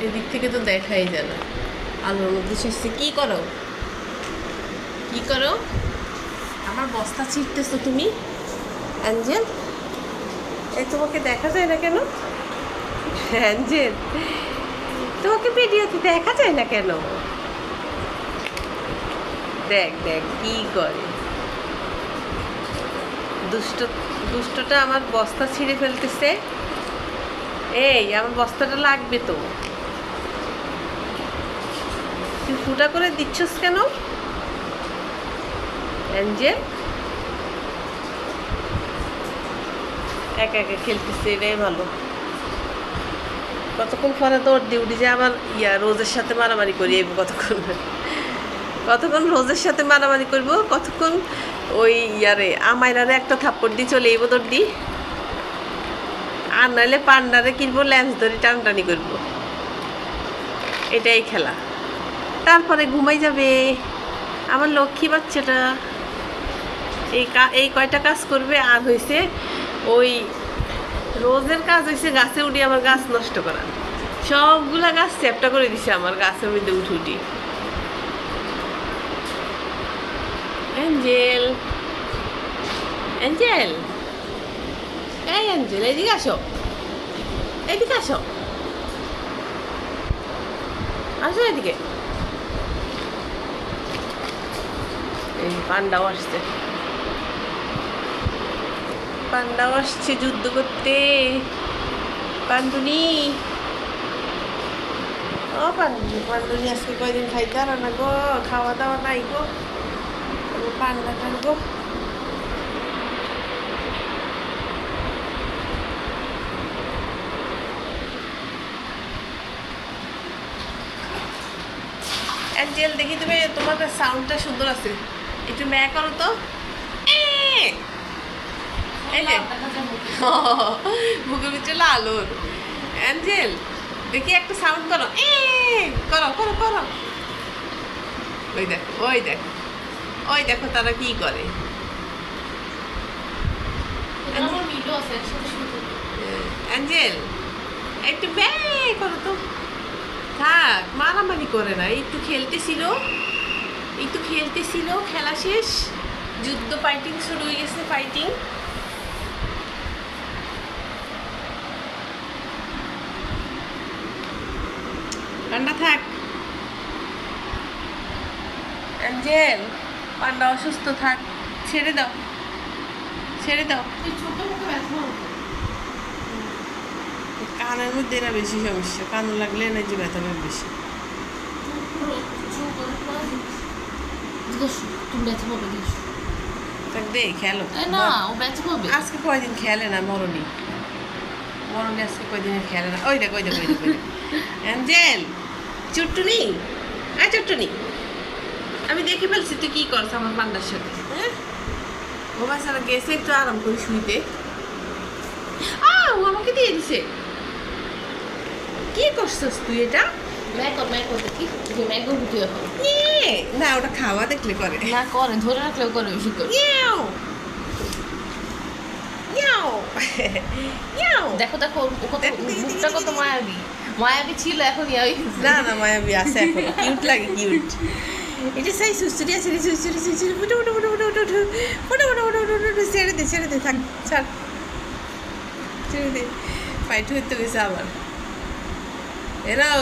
এদিক থেকে তো দেখাই যায় না। আলোর মধ্যে শেষে কি করো, কি করো? আমার বস্তা ছিঁড়তেছো তুমি অ্যাঞ্জেল? এই তোমাকে দেখা যায় না কেন অ্যাঞ্জেল? তোমাকে ভিডিওতে দেখা যায় না কেন? দেখ দেখ কি করে দুষ্ট, দুষ্টটা আমার বস্তা ছিঁড়ে ফেলতেছে। এই আমার বস্তাটা লাগবে তো, তুই ফুটা করে দিচ্ছস কেন অ্যাঞ্জেল? একা একা খেলতেছে, এটাই ভালো। কতক্ষণ পরে দৌড় দিয়ে উঠি যে আবার রোজের সাথে মারামারি করি। কতক্ষণ কতক্ষণ রোজের সাথে মারামারি করবো, কতক্ষণ ওই আমাইরারে একটা থাপ্পড় দিয়ে চলে এইব দৌড় দিই, আর নাহলে পান্ডারে কিনবো, ল্যান্স ধরে টানটানি করবো। এটাই খেলা। তারপরে ঘুমাই যাবে আমার লক্ষ্মী বাচ্চাটা। এই কয়টা কাজ করবে, আর হয়েছে ওই রোজের কাজ হয়েছে গাছে উঠি আমার গাছ নষ্ট করা। সবগুলা গাছ চ্যাপটা করে দিছে আমার গাছের মধ্যে উঠে উঠি। অ্যাঞ্জেল, অ্যাঞ্জেল, এই অ্যাঞ্জেল এদিকে আসো, এদিকে আসো, আসো এদিকে। এই পান্ডাও আসছে, পান্ডাও আসছে যুদ্ধ করতে। পান্ডুনি, ও পান্ডুনি, পান্ডুনি আজকে কয়দিন খাইতে আর না গো, খাওয়া দাওয়া নাই গো, পান্ডা খান গো। অ্যাঞ্জেল দেখি তুমি, তোমার সাউন্ডটা সুন্দর আছে, একটু ম্যা করো তো। এই যে মুখের ভিতরে লালুর। অ্যাঞ্জেল দেখি একটা সাউন্ড করো, করো করো করো। ওই দেখো, ওই দেখো, ওই দেখো তারা কি করে। অ্যাঞ্জেল একটু ব্যা করো তো। থাক, মারামারি করে না, একটু খেলতেছিল, একটু খেলতেছিল, খেলা শেষ, যুদ্ধ ফাইটিং শুরু হয়ে গেছে, ফাইটিং। পান্ডা থাক, অ্যাঞ্জেল পান্ডা অসুস্থ, থাক, ছেড়ে দাও, ছেড়ে দাও। কানের মধ্যে না বেশি সমস্যা, কানে লাগলে না যে ব্যথা পাবে বেশি। থাক দে, খেলো না, ও ব্যথা পাবে। আজকে কয়দিন খেলে না মরণী, মরণী আজকে কয়দিন খেলে না। ওই দেখ, ওই দেখ, ওই দেখ, অ্যাঞ্জেল চুট্টুনি, হ্যাঁ চুট্টুনি, আমি দেখে ফেলছি তুই কি করছ আমার পান্ডার সাথে। হ্যাঁ ও বাচ্চারা গেছে একটু আরাম করে শুইতে, ও আমাকে দিয়ে দিছে। কি করছিস তুই এটা? না ওটা খাওয়া দেখলে করে না, করে ধরে রাখলেও করে, বেশি করে। দেখো দেখো, ও কত মুখটা কত মায়াবী, মায়াবী ছিল, এখন না না মায়াবী আছে, এখন কিউট লাগে, কিউট। এটা সেই সুস্থরি আছে, সুস্থরি সুস্থরি, ফুটো ফুটো ফুটো ফুটো ফুটো ফুটো ফুটো ফুটো ফুটো ফুটো, ছেড়ে দে, ছেড়ে দে, থাক, ছাড়, ছেড়ে দে। ফাইট হইতে গেছে আবার এরাও।